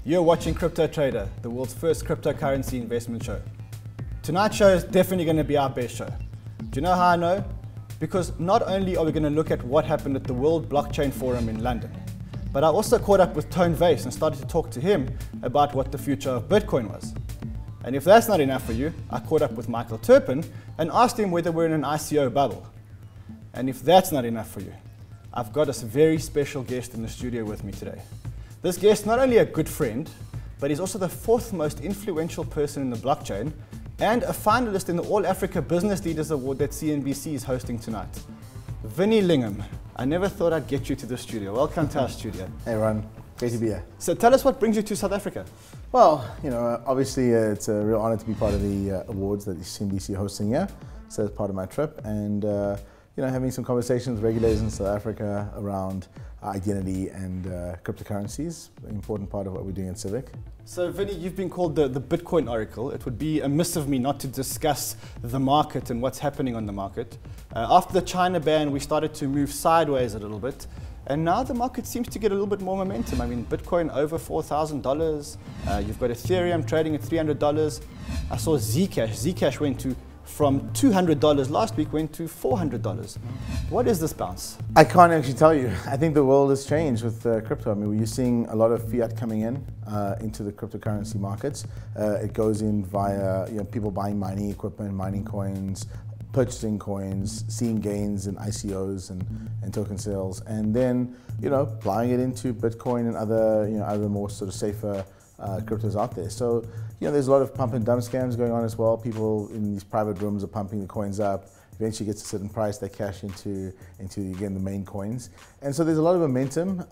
You're watching Crypto Trader, the world's first cryptocurrency investment show. Tonight's show is definitely going to be our best show. Do you know how I know? Because not only are we going to look at what happened at the World Blockchain Forum in London, but I also caught up with Tone Vase and started to talk to him about what the future of Bitcoin was. And if that's not enough for you, I caught up with Michael Turpin and asked him whether we're in an ICO bubble. And if that's not enough for you, I've got a very special guest in the studio with me today. This guest, not only a good friend, but he's also the fourth most influential person in the blockchain and a finalist in the All Africa Business Leaders Award that CNBC is hosting tonight. Vinny Lingham, I never thought I'd get you to the studio. Welcome to our studio. Hey Ron, great to be here. So tell us what brings you to South Africa. Well, obviously it's a real honor to be part of the awards that CNBC hosting here. So it's part of my trip, and having some conversations with regulators in South Africa around identity and cryptocurrencies, an important part of what we're doing at Civic. So Vinny, you've been called the Bitcoin Oracle. It would be amiss of me not to discuss the market and what's happening on the market. After the China ban, we started to move sideways a little bit. And now the market seems to get a little bit more momentum. I mean, Bitcoin over $4,000. You've got Ethereum trading at $300. I saw Zcash. Zcash went to from $200 last week, went to $400. What is this bounce? I can't actually tell you. I think the world has changed with crypto. I mean, you're seeing a lot of fiat coming in into the cryptocurrency markets. It goes in via people buying mining equipment, mining coins, purchasing coins, seeing gains in ICOs and token sales, and then applying it into Bitcoin and other more sort of safer cryptos out there. So there's a lot of pump and dump scams going on as well. People in these private rooms are pumping the coins up. Eventually gets a certain price, they cash into again the main coins, and so there's a lot of momentum.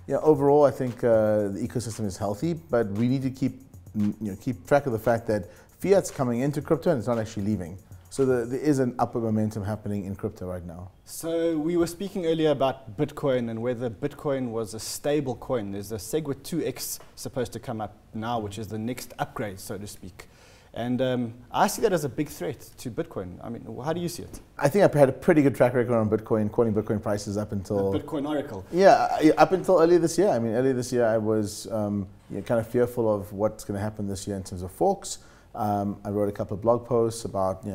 Overall, I think the ecosystem is healthy, but we need to keep track of the fact that fiat's coming into crypto and it's not actually leaving. So there is an upward momentum happening in crypto right now. So we were speaking earlier about Bitcoin and whether Bitcoin was a stable coin. There's a Segwit 2X supposed to come up now, which is the next upgrade, so to speak. And I see that as a big threat to Bitcoin. I mean, how do you see it? I think I've had a pretty good track record on Bitcoin, calling Bitcoin prices up until... The Bitcoin Oracle. Yeah, up until earlier this year. I mean, earlier this year I was kind of fearful of what's going to happen this year in terms of forks. I wrote a couple of blog posts about,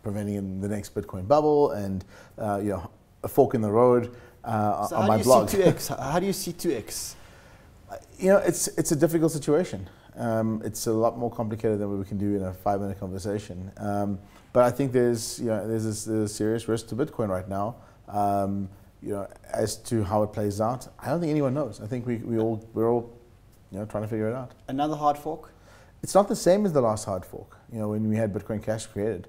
preventing the next Bitcoin bubble and a fork in the road on my blog. How do you see 2X? It's a difficult situation. It's a lot more complicated than what we can do in a 5-minute conversation. But I think there's a serious risk to Bitcoin right now. As to how it plays out, I don't think anyone knows. I think we're all trying to figure it out. Another hard fork? It's not the same as the last hard fork. When we had Bitcoin Cash created.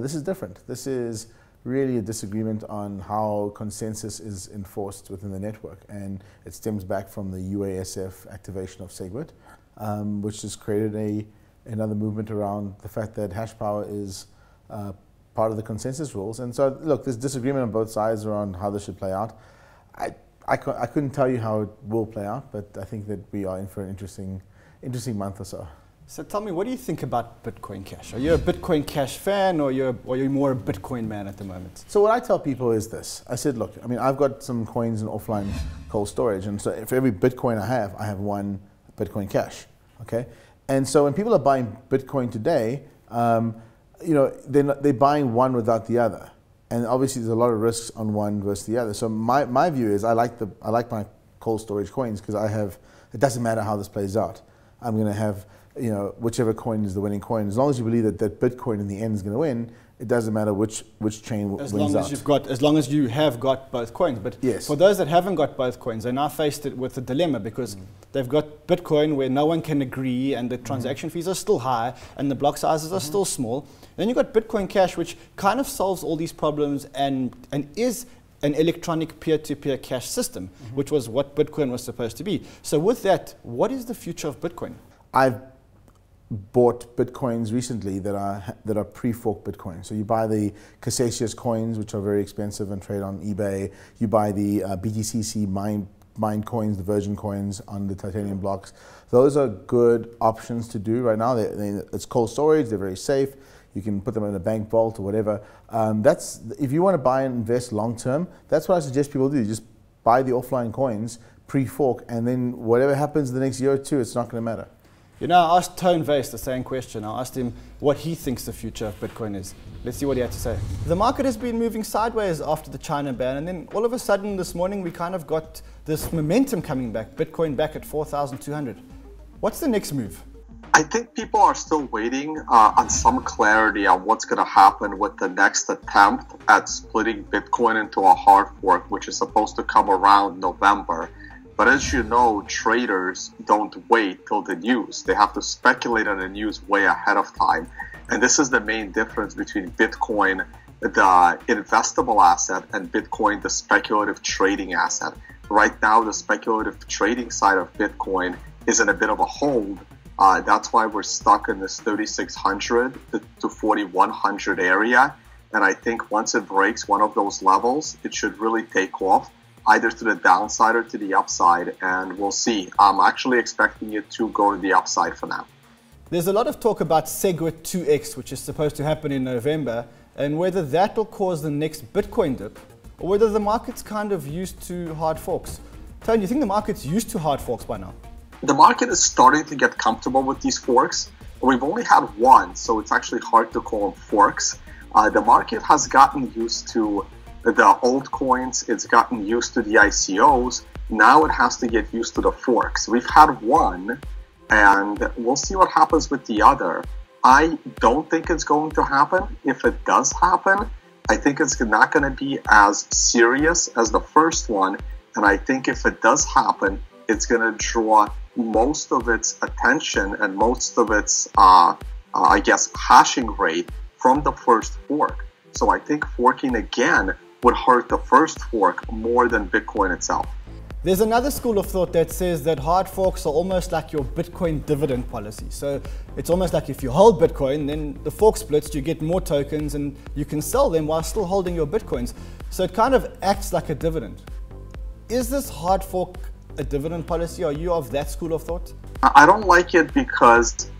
This is different. This is really a disagreement on how consensus is enforced within the network, and it stems back from the UASF activation of Segwit, which has created another movement around the fact that hash power is part of the consensus rules. And so, look, there's disagreement on both sides around how this should play out. I couldn't tell you how it will play out, but I think that we are in for an interesting month or so. So tell me, what do you think about Bitcoin Cash? Are you a Bitcoin Cash fan, or are you more a Bitcoin man at the moment? So what I tell people is this. I said, look, I mean, I've got some coins in offline cold storage, and so for every Bitcoin I have one Bitcoin Cash, okay? And so when people are buying Bitcoin today, they're buying one without the other. And obviously there's a lot of risks on one versus the other. So my view is I like my cold storage coins because it doesn't matter how this plays out. I'm going to have whichever coin is the winning coin. As long as you believe that Bitcoin in the end is going to win, it doesn't matter which chain wins out. As long as you have got both coins. But yes. For those that haven't got both coins, they're now faced with a dilemma because they've got Bitcoin where no one can agree and the transaction fees are still high and the block sizes are still small. Then you've got Bitcoin Cash, which kind of solves all these problems and is an electronic peer-to-peer cash system, which was what Bitcoin was supposed to be. So with that, what is the future of Bitcoin? I've bought Bitcoins recently that are pre-fork Bitcoin. So you buy the Cassasius coins, which are very expensive and trade on eBay. You buy the BTCC mined coins, the Virgin coins on the titanium blocks. Those are good options to do right now. It's cold storage, they're very safe. You can put them in a bank vault or whatever. If you want to buy and invest long term, that's what I suggest people do. Just buy the offline coins pre-fork, and then whatever happens the next year or two, it's not going to matter. You know, I asked Tone Vase the same question. I asked him what he thinks the future of Bitcoin is. Let's see what he had to say. The market has been moving sideways after the China ban, and then all of a sudden this morning we kind of got this momentum coming back, Bitcoin back at 4,200. What's the next move? I think people are still waiting on some clarity on what's going to happen with the next attempt at splitting Bitcoin into a hard fork, which is supposed to come around November. But as you know, traders don't wait till the news. They have to speculate on the news way ahead of time. And this is the main difference between Bitcoin, the investable asset, and Bitcoin, the speculative trading asset. Right now, the speculative trading side of Bitcoin is in a bit of a hold. That's why we're stuck in this 3,600 to 4,100 area. And I think once it breaks one of those levels, it should really take off, either to the downside or to the upside, and we'll see. I'm actually expecting it to go to the upside for now. There's a lot of talk about SegWit 2x, which is supposed to happen in November, and whether that will cause the next Bitcoin dip, or whether the market's kind of used to hard forks. Tone, you think the market's used to hard forks by now? The market is starting to get comfortable with these forks. We've only had one, so it's actually hard to call them forks. The market has gotten used to the altcoins, it's gotten used to the ICOs, now it has to get used to the forks. We've had one, and we'll see what happens with the other. I don't think it's going to happen. If it does happen, I think it's not going to be as serious as the first one, and I think if it does happen, it's going to draw most of its attention and most of its, I guess, hashing rate from the first fork. So I think forking again would hurt the first fork more than Bitcoin itself. There's another school of thought that says that hard forks are almost like your Bitcoin dividend policy. So it's almost like if you hold Bitcoin, then the fork splits, you get more tokens and you can sell them while still holding your Bitcoins. So it kind of acts like a dividend. Is this hard fork a dividend policy? Are you of that school of thought? I don't like it because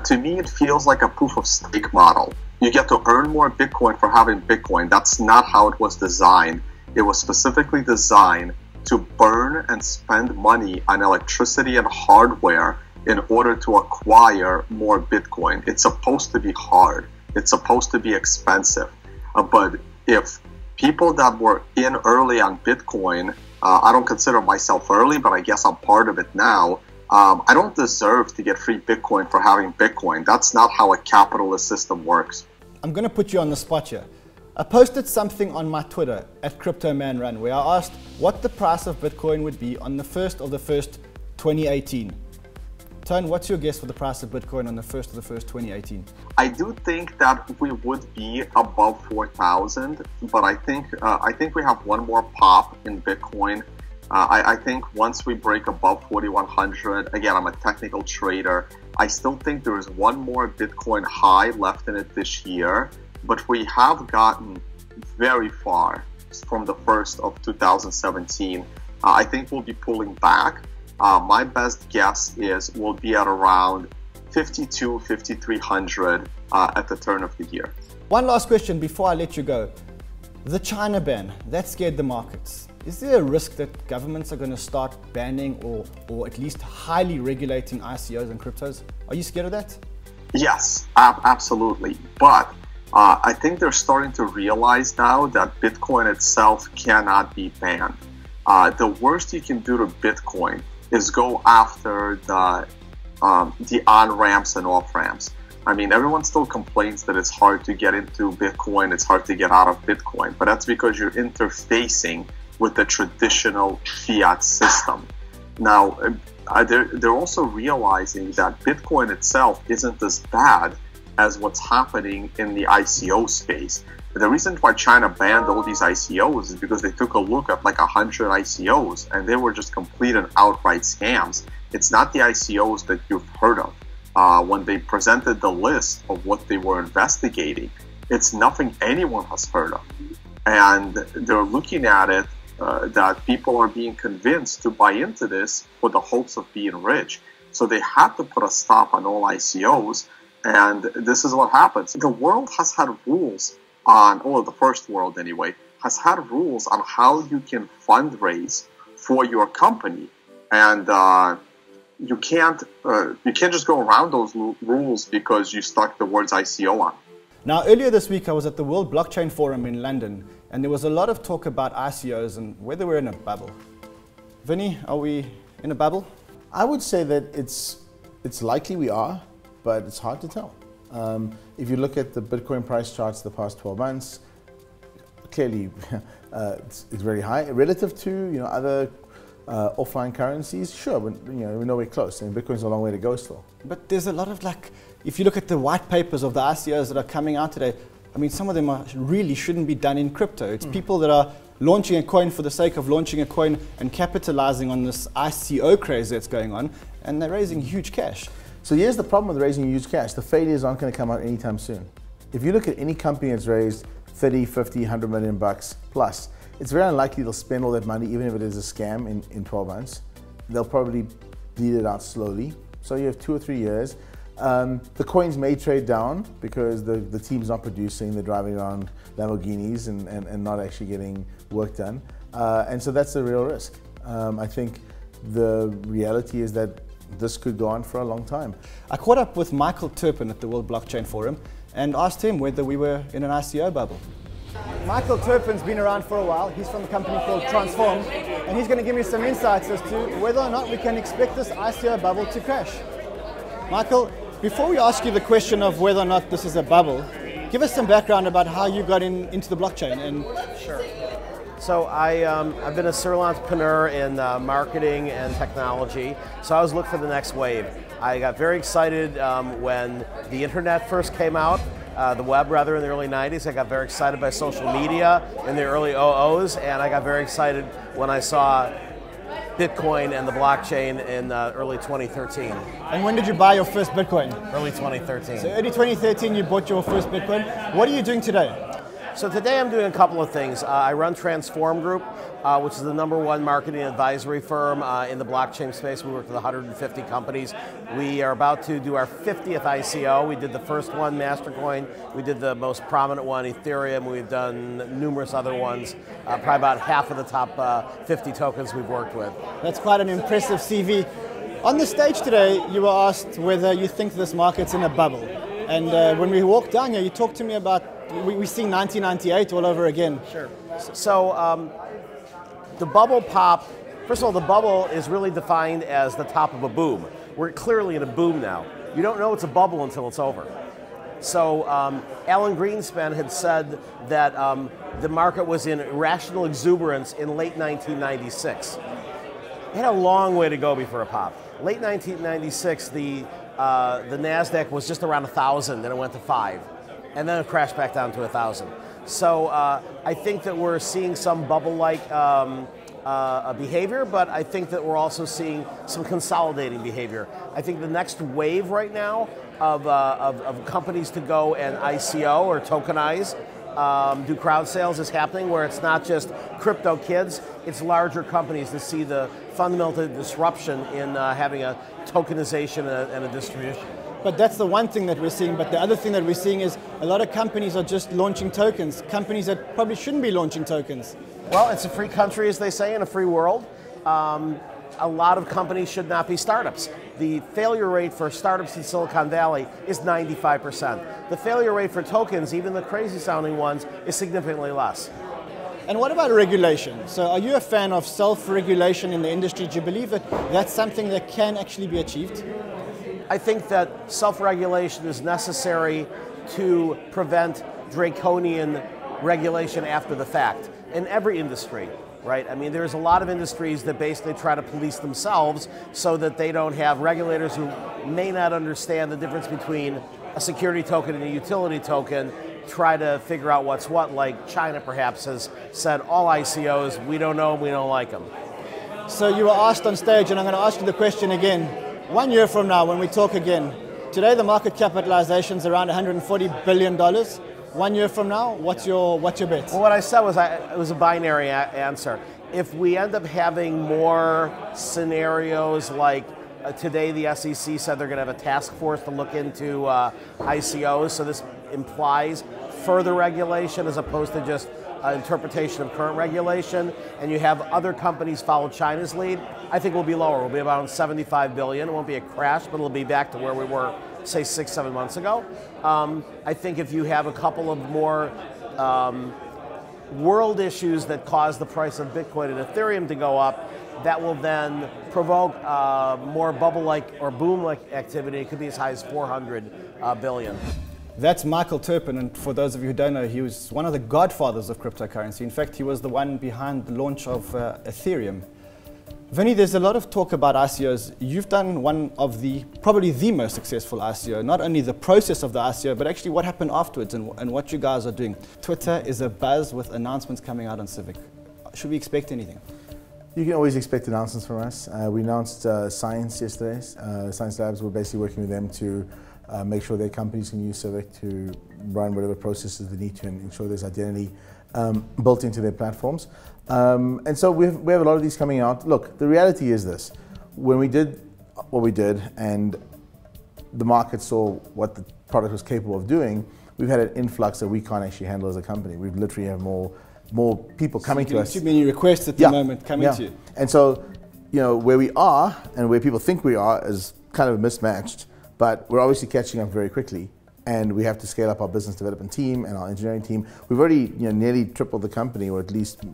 to me it feels like a proof of stake model. You get to earn more Bitcoin for having Bitcoin. That's not how it was designed. It was specifically designed to burn and spend money on electricity and hardware in order to acquire more Bitcoin. It's supposed to be hard. It's supposed to be expensive. But if people that were in early on Bitcoin, I don't consider myself early, but I guess I'm part of it now. I don't deserve to get free Bitcoin for having Bitcoin. That's not how a capitalist system works. I'm going to put you on the spot here. I posted something on my Twitter at CryptoManRun where I asked what the price of Bitcoin would be on the 1st of the 1st, 2018. Tone, what's your guess for the price of Bitcoin on the 1st of the 1st, 2018? I do think that we would be above 4,000, but I think we have one more pop in Bitcoin. I think once we break above 4,100, again, I'm a technical trader, I still think there is one more Bitcoin high left in it this year, but we have gotten very far from the 1st of 2017. I think we'll be pulling back. My best guess is we'll be at around 5,300 at the turn of the year. One last question before I let you go. The China ban, that scared the markets. Is there a risk that governments are going to start banning or at least highly regulating ICOs and cryptos? Are you scared of that? Yes, absolutely. But I think they're starting to realize now that Bitcoin itself cannot be banned. The worst you can do to Bitcoin is go after the on-ramps and off-ramps. I mean, everyone still complains that it's hard to get into Bitcoin, it's hard to get out of Bitcoin, but that's because you're interfacing with the traditional fiat system. Now, they're also realizing that Bitcoin itself isn't as bad as what's happening in the ICO space. The reason why China banned all these ICOs is because they took a look at like 100 ICOs and they were just complete and outright scams. It's not the ICOs that you've heard of. When they presented the list of what they were investigating, it's nothing anyone has heard of. And they're looking at it that people are being convinced to buy into this for the hopes of being rich. So they had to put a stop on all ICOs, and this is what happens. The world has had rules on, or the first world anyway, has had rules on how you can fundraise for your company, and you can't just go around those rules because you stuck the words ICO on. Now, earlier this week, I was at the World Blockchain Forum in London, and there was a lot of talk about ICOs and whether we're in a bubble. Vinny, are we in a bubble? I would say that it's likely we are, but it's hard to tell. If you look at the Bitcoin price charts the past 12 months, clearly it's very high relative to other offline currencies. sure, but we're nowhere close, and Bitcoin's a long way to go still. But there's a lot of if you look at the white papers of the ICOs that are coming out today, I mean, some of them really shouldn't be done in crypto. It's people that are launching a coin for the sake of launching a coin and capitalizing on this ICO craze that's going on, and they're raising huge cash. So here's the problem with raising huge cash. The failures aren't going to come out anytime soon. If you look at any company that's raised 30, 50, 100 million bucks plus, it's very unlikely they'll spend all that money, even if it is a scam in 12 months. They'll probably bleed it out slowly. So you have 2 or 3 years. The coins may trade down because the team's not producing, they're driving around Lamborghinis and not actually getting work done. And so that's the real risk. I think the reality is that this could go on for a long time. I caught up with Michael Turpin at the World Blockchain Forum and asked him whether we were in an ICO bubble. Michael Turpin's been around for a while. He's from a company called Transform, and he's going to give me some insights as to whether or not we can expect this ICO bubble to crash. Michael, before we ask you the question of whether or not this is a bubble, give us some background about how you got into the blockchain. And Sure. So I've been a serial entrepreneur in marketing and technology, so I was looking for the next wave. I got very excited when the internet first came out, the web rather, in the early 90s. I got very excited by social media in the early 00s, and I got very excited when I saw Bitcoin and the blockchain in early 2013. And when did you buy your first Bitcoin? Early 2013. So early 2013 you bought your first Bitcoin. What are you doing today? So today I'm doing a couple of things. I run Transform Group, which is the #1 marketing advisory firm in the blockchain space. We work with 150 companies. We are about to do our 50th ICO. We did the first one, Mastercoin. We did the most prominent one, Ethereum. We've done numerous other ones. Probably about half of the top 50 tokens we've worked with. That's quite an impressive CV. On the stage today, you were asked whether you think this market's in a bubble. And when we walked down here, you talked to me about we see 1998 all over again. Sure. So the bubble pop, first of all, the bubble is really defined as the top of a boom. We're clearly in a boom now. You don't know it's a bubble until it's over. So Alan Greenspan had said that the market was in irrational exuberance in late 1996. It had a long way to go before a pop. Late 1996, the NASDAQ was just around 1,000, then it went to 5. And then it crashed back down to 1,000. So I think that we're seeing some bubble-like behavior, but I think that we're also seeing some consolidating behavior. I think the next wave right now of companies to go and ICO or tokenize, do crowd sales is happening, where it's not just crypto kids, it's larger companies that see the fundamental disruption in having a tokenization and a distribution. But that's the one thing that we're seeing. But the other thing that we're seeing is a lot of companies are just launching tokens, companies that probably shouldn't be launching tokens. Well, it's a free country, as they say, in a free world. A lot of companies should not be startups. The failure rate for startups in Silicon Valley is 95%. The failure rate for tokens, even the crazy sounding ones, is significantly less. And what about regulation? So are you a fan of self-regulation in the industry? Do you believe that that's something that can actually be achieved? I think that self-regulation is necessary to prevent draconian regulation after the fact in every industry, right? I mean, there's a lot of industries that basically try to police themselves so that they don't have regulators who may not understand the difference between a security token and a utility token, try to figure out what's what, like China perhaps has said, all ICOs, we don't know, we don't like them. So you were asked on stage, and I'm going to ask you the question again. 1 year from now, when we talk again, today the market capitalization is around $140 billion. 1 year from now, what's your bet? Well, what I said was it was a binary answer. If we end up having more scenarios like today, the SEC said they're going to have a task force to look into ICOs, so this implies further regulation as opposed to just interpretation of current regulation, and you have other companies follow China's lead, I think we'll be lower. We'll be about 75 billion. It won't be a crash, but it'll be back to where we were, say, 6-7 months ago. I think if you have a couple of more world issues that cause the price of Bitcoin and Ethereum to go up, that will then provoke more bubble-like or boom-like activity. It could be as high as 400 billion. That's Michael Turpin, and for those of you who don't know, he was one of the godfathers of cryptocurrency. In fact, he was the one behind the launch of Ethereum. Vinny, there's a lot of talk about ICOs. You've done one of probably the most successful ICO, not only the process of the ICO, but actually what happened afterwards and what you guys are doing. Twitter is abuzz with announcements coming out on Civic. Should we expect anything? You can always expect announcements from us. We announced Science yesterday. Science Labs, we're basically working with them to make sure their companies can use Civic to run whatever processes they need to and ensure there's identity built into their platforms. And so we have a lot of these coming out. Look, the reality is this. When we did what we did and the market saw what the product was capable of doing, we've had an influx that we can't actually handle as a company. We literally have more people coming to us. Too many requests at the moment coming to you. And so, where we are and where people think we are is kind of mismatched, but we're obviously catching up very quickly. And we have to scale up our business development team and our engineering team. We've already nearly tripled the company, or at least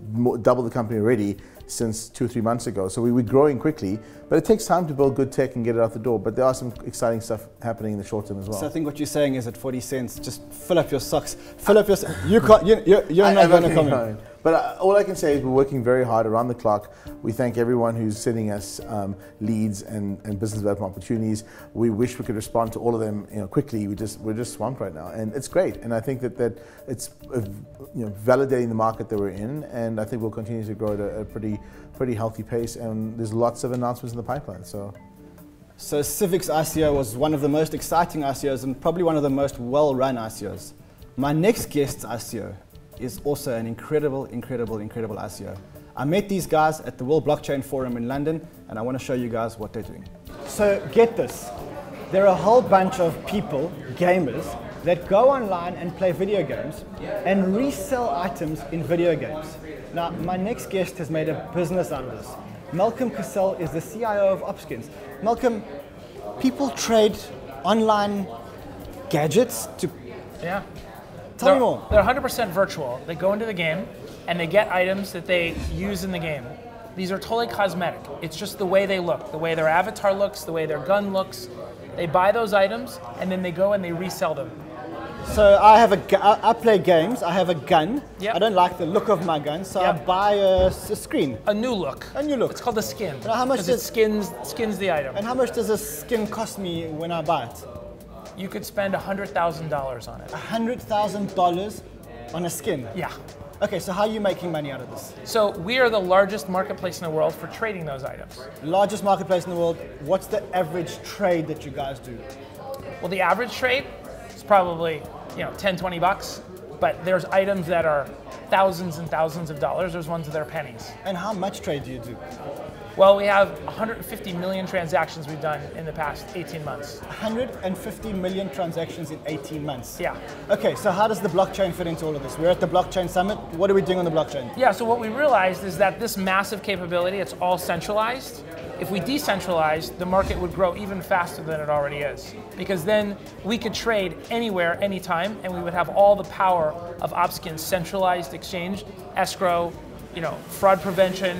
double the company already since 2-3 months ago. So we're growing quickly, but it takes time to build good tech and get it out the door. But there are some exciting stuff happening in the short term as well. So I think what you're saying is at 40 cents, just fill up your socks. Fill up your you can't, you're not going to come in. But all I can say is we're working very hard around the clock. We thank everyone who's sending us leads and business development opportunities. We wish we could respond to all of them quickly. We're just swamped right now, and it's great. And I think that it's validating the market that we're in, and I think we'll continue to grow at a pretty healthy pace. And there's lots of announcements in the pipeline. So Civic's ICO was one of the most exciting ICOs and probably one of the most well-run ICOs. My next guest's ICO is also an incredible ICO. I met these guys at the World Blockchain Forum in London, and I want to show you guys what they're doing. So get this, there are a whole bunch of people, gamers, that go online and play video games and resell items in video games. Now, my next guest has made a business out of this. Malcolm Cassell is the CIO of Opskins. Malcolm, people trade online gadgets to... Yeah. Tell me more. They're 100% virtual. They go into the game and they get items that they use in the game. These are totally cosmetic. It's just the way they look, the way their avatar looks, the way their gun looks. They buy those items and then they go and they resell them. So I play games, I have a gun. Yep. I don't like the look of my gun, so I buy a screen. A new look. A new look. It's called a skin. Now, how much it skins the item. And how much does a skin cost me when I buy it? You could spend $100,000 on it. $100,000 on a skin? Yeah. Okay, so how are you making money out of this? So we are the largest marketplace in the world for trading those items. Largest marketplace in the world. What's the average trade that you guys do? Well, the average trade is probably 10, 20 bucks, but there's items that are thousands and thousands of dollars. There's ones that are pennies. And how much trade do you do? Well, we have 150 million transactions we've done in the past 18 months. 150 million transactions in 18 months? Yeah. Okay, so how does the blockchain fit into all of this? We're at the blockchain summit. What are we doing on the blockchain? Yeah, so what we realized is that this massive capability, it's all centralized. If we decentralized, the market would grow even faster than it already is. Because then we could trade anywhere, anytime, and we would have all the power of Opskins' centralized exchange, escrow, fraud prevention,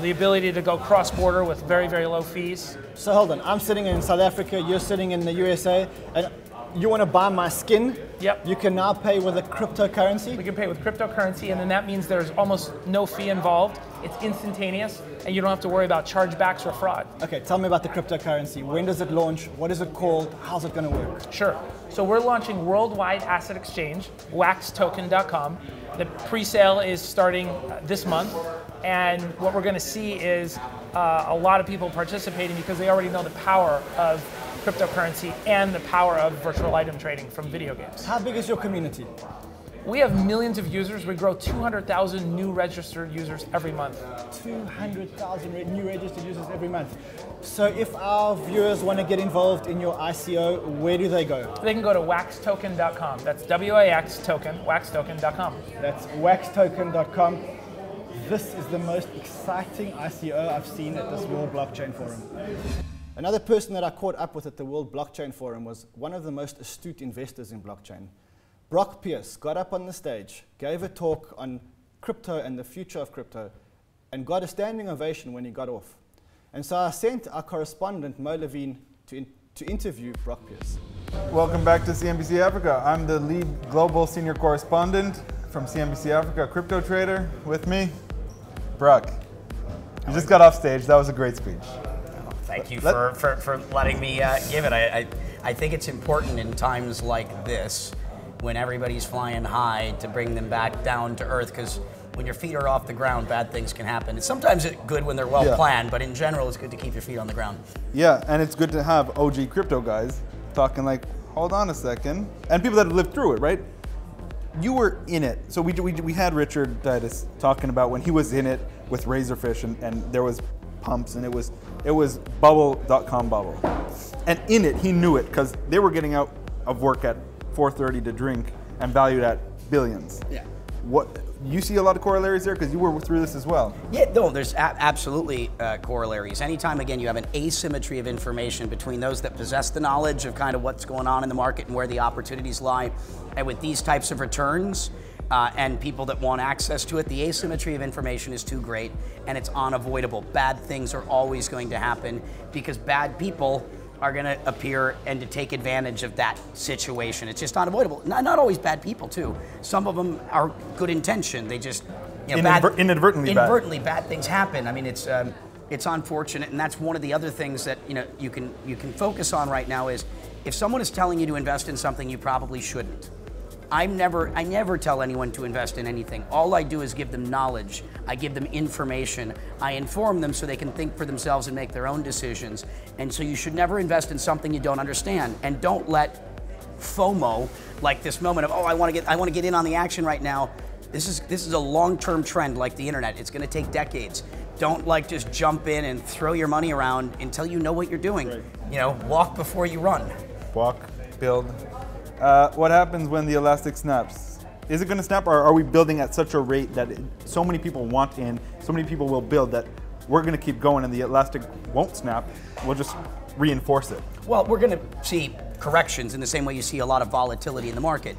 the ability to go cross-border with very, very low fees. So hold on, I'm sitting in South Africa, you're sitting in the USA, and you want to buy my skin? Yep. You can now pay with a cryptocurrency? We can pay with cryptocurrency, and then that means there's almost no fee involved. It's instantaneous, and you don't have to worry about chargebacks or fraud. Okay, tell me about the cryptocurrency. When does it launch? What is it called? How's it going to work? Sure. So we're launching Worldwide Asset Exchange, waxtoken.com. The pre-sale is starting this month, and what we're going to see is a lot of people participating because they already know the power of cryptocurrency and the power of virtual item trading from video games. How big is your community? We have millions of users. We grow 200,000 new registered users every month. 200,000 new registered users every month. So if our viewers want to get involved in your ICO, where do they go? They can go to waxtoken.com. That's WAX token, waxtoken.com. That's waxtoken.com. This is the most exciting ICO I've seen at this World Blockchain Forum. Another person that I caught up with at the World Blockchain Forum was one of the most astute investors in blockchain. Brock Pierce got up on the stage, gave a talk on crypto and the future of crypto, and got a standing ovation when he got off. And so I sent our correspondent, Mo Levine, to interview Brock Pierce. Welcome back to CNBC Africa. I'm the lead global senior correspondent from CNBC Africa, a crypto trader. With me, Brock. You just got off stage. That was a great speech. Thank you for letting me give it. I think it's important in times like this, when everybody's flying high, to bring them back down to earth, because when your feet are off the ground, bad things can happen. It's sometimes good when they're well planned, but in general, it's good to keep your feet on the ground. Yeah, and it's good to have OG crypto guys talking like, hold on a second, and people that have lived through it, right? You were in it. So we had Richard Titus talking about when he was in it with Razorfish, and there was pumps, and it was bubble.com bubble. And in it, he knew it, because they were getting out of work at 4:30 to drink and valued at billions. Yeah. What you see a lot of corollaries there, because you were through this as well. Yeah, no, there's absolutely corollaries. Anytime, again, you have an asymmetry of information between those that possess the knowledge of kind of what's going on in the market and where the opportunities lie, and with these types of returns, and people that want access to it, the asymmetry of information is too great, and it's unavoidable. Bad things are always going to happen, because bad people are going to appear and to take advantage of that situation. It's just unavoidable. Not always bad people, too. Some of them are good intention. They just, inadvertently bad things happen. I mean, it's unfortunate, and that's one of the other things that you can focus on right now is if someone is telling you to invest in something, you probably shouldn't. I never tell anyone to invest in anything. All I do is give them knowledge. I give them information. I inform them so they can think for themselves and make their own decisions. And so you should never invest in something you don't understand. And don't let FOMO, like this moment of, oh, I want to get in on the action right now. This is a long-term trend like the internet. It's going to take decades. Don't just jump in and throw your money around until you know what you're doing. Right. Walk before you run. Walk, build. What happens when the elastic snaps? Is it going to snap, or are we building at such a rate that so many people want in, so many people will build, that we're going to keep going and the elastic won't snap? We'll just reinforce it. Well, we're going to see corrections in the same way you see a lot of volatility in the market.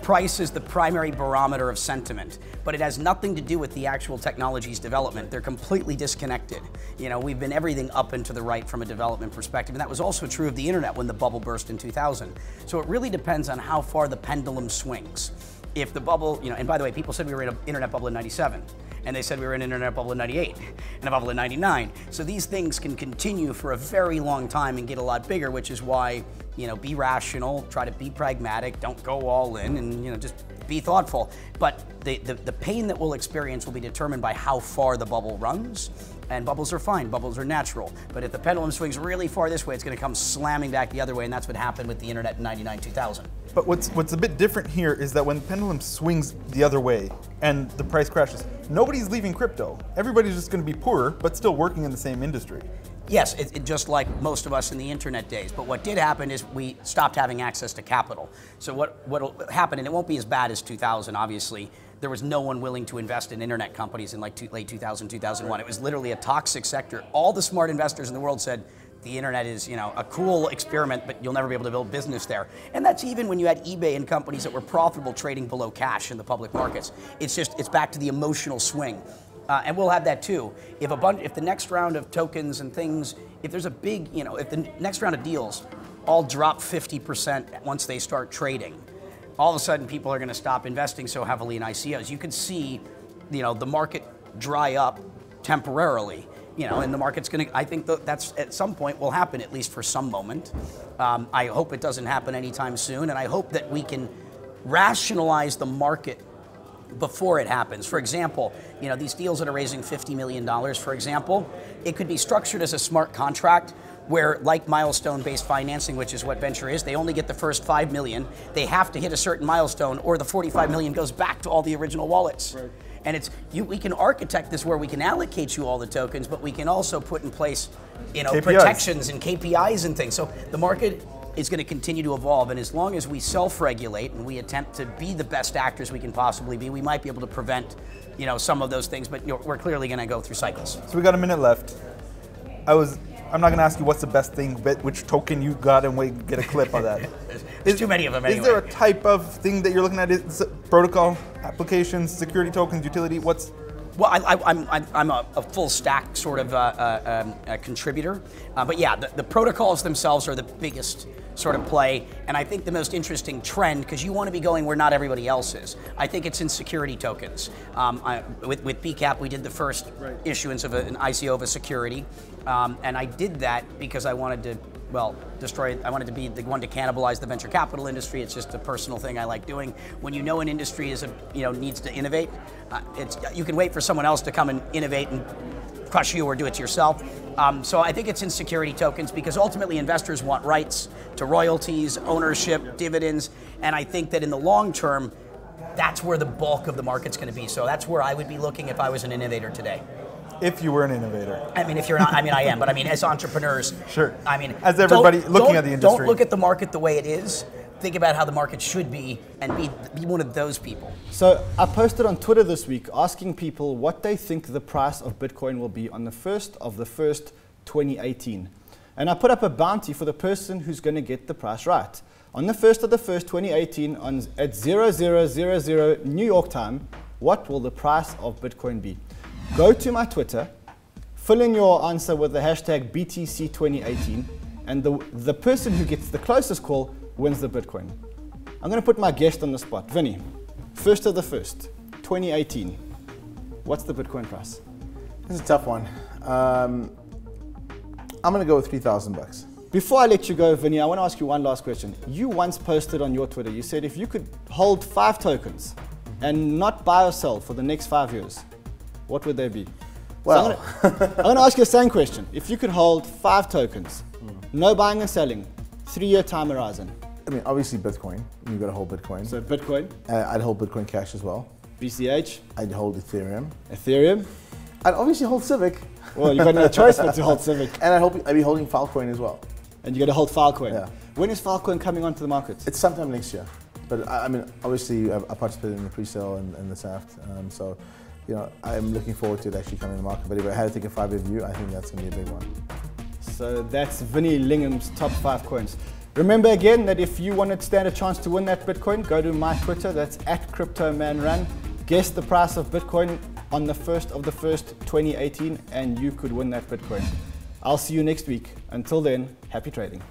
Price is the primary barometer of sentiment, but it has nothing to do with the actual technology's development. They're completely disconnected. We've been everything up and to the right from a development perspective, and that was also true of the internet when the bubble burst in 2000. So it really depends on how far the pendulum swings. If the bubble, and by the way, people said we were in an internet bubble in 97. And they said we were in an internet bubble in 98 and a bubble in 99. So these things can continue for a very long time and get a lot bigger, which is why, be rational, try to be pragmatic, don't go all in, and just be thoughtful. But the pain that we'll experience will be determined by how far the bubble runs. And bubbles are fine, bubbles are natural. But if the pendulum swings really far this way, it's going to come slamming back the other way, and that's what happened with the internet in 99, 2000. But what's a bit different here is that when the pendulum swings the other way and the price crashes, nobody's leaving crypto. Everybody's just going to be poorer, but still working in the same industry. Yes, it just like most of us in the internet days. But what did happen is we stopped having access to capital. So what'll happen, and it won't be as bad as 2000, obviously, there was no one willing to invest in internet companies in late 2000, 2001. It was literally a toxic sector. All the smart investors in the world said, the internet is, a cool experiment, but you'll never be able to build business there. And that's even when you had eBay and companies that were profitable trading below cash in the public markets. It's back to the emotional swing. And we'll have that too. If the next round of tokens and things, if there's a big, if the next round of deals all drop 50% once they start trading, all of a sudden people are going to stop investing so heavily in ICOs. You can see, the market dry up temporarily, and the market's going to, I think that's at some point will happen, at least for some moment. I hope it doesn't happen anytime soon, and I hope that we can rationalize the market before it happens. For example, these deals that are raising $50 million, for example, it could be structured as a smart contract where, like milestone-based financing, which is what venture is, they only get the first $5 million. They have to hit a certain milestone, or the $45 million goes back to all the original wallets. Right. And we can architect this where we can allocate you all the tokens, but we can also put in place, KPIs. Protections and KPIs and things. So the market is going to continue to evolve, and as long as we self-regulate and we attempt to be the best actors we can possibly be, we might be able to prevent, some of those things. But we're clearly going to go through cycles. So we got a minute left. I'm not going to ask you what's the best thing, but which token you got, and we get a clip of that. There's too many of them anyway. Is there a type of thing that you're looking at? Is it protocol, applications, security tokens, utility? What's... Well, I'm a full stack sort of a contributor. But yeah, the protocols themselves are the biggest sort of play. And I think the most interesting trend, because you want to be going where not everybody else is, I think it's in security tokens. With PCAP, we did the first issuance of an ICO of a security. And I did that because I wanted to, I wanted to be the one to cannibalize the venture capital industry. It's just a personal thing I like doing. When you know an industry is needs to innovate, you can wait for someone else to come and innovate and crush you or do it yourself. So I think it's in security tokens because ultimately investors want rights to royalties, ownership, dividends, and I think that in the long term, that's where the bulk of the market's going to be. So that's where I would be looking if I was an innovator today. If you were an innovator. I mean, if you're not, I am, but as entrepreneurs. Sure. As everybody looking at the industry. Don't look at the market the way it is. Think about how the market should be and be one of those people. So I posted on Twitter this week asking people what they think the price of Bitcoin will be on the 1st of the 1st, 2018. And I put up a bounty for the person who's going to get the price right. On the 1st of the 1st, 2018, at 0000 New York time, what will the price of Bitcoin be? Go to my Twitter, fill in your answer with the hashtag BTC2018, and the person who gets the closest call wins the Bitcoin. I'm going to put my guest on the spot. Vinny, 1st of the 1st, 2018. What's the Bitcoin price? This is a tough one. I'm going to go with $3,000. Before I let you go, Vinny, I want to ask you one last question. You once posted on your Twitter, you said if you could hold 5 tokens and not buy or sell for the next 5 years, what would they be? Well, so I'm going to ask you the same question. If you could hold 5 tokens, no buying and selling, 3-year time horizon. Obviously Bitcoin. You've got to hold Bitcoin. So Bitcoin. I'd hold Bitcoin Cash as well. BCH. I'd hold Ethereum. Ethereum. I'd obviously hold Civic. Well, you've got no choice but to hold Civic. And I'd be holding Filecoin as well. And you're going to hold Filecoin. Yeah. When is Filecoin coming onto the market? It's sometime next year. But obviously I participated in the pre-sale and the SAFT. So I'm looking forward to it actually coming to the market. But if I had to take a 5-year view, I think that's going to be a big one. So that's Vinny Lingham's top 5 coins. Remember again that if you want to stand a chance to win that Bitcoin, go to my Twitter, that's @CryptoManRan. Guess the price of Bitcoin on the 1st of the 1st, 2018, and you could win that Bitcoin. I'll see you next week. Until then, happy trading.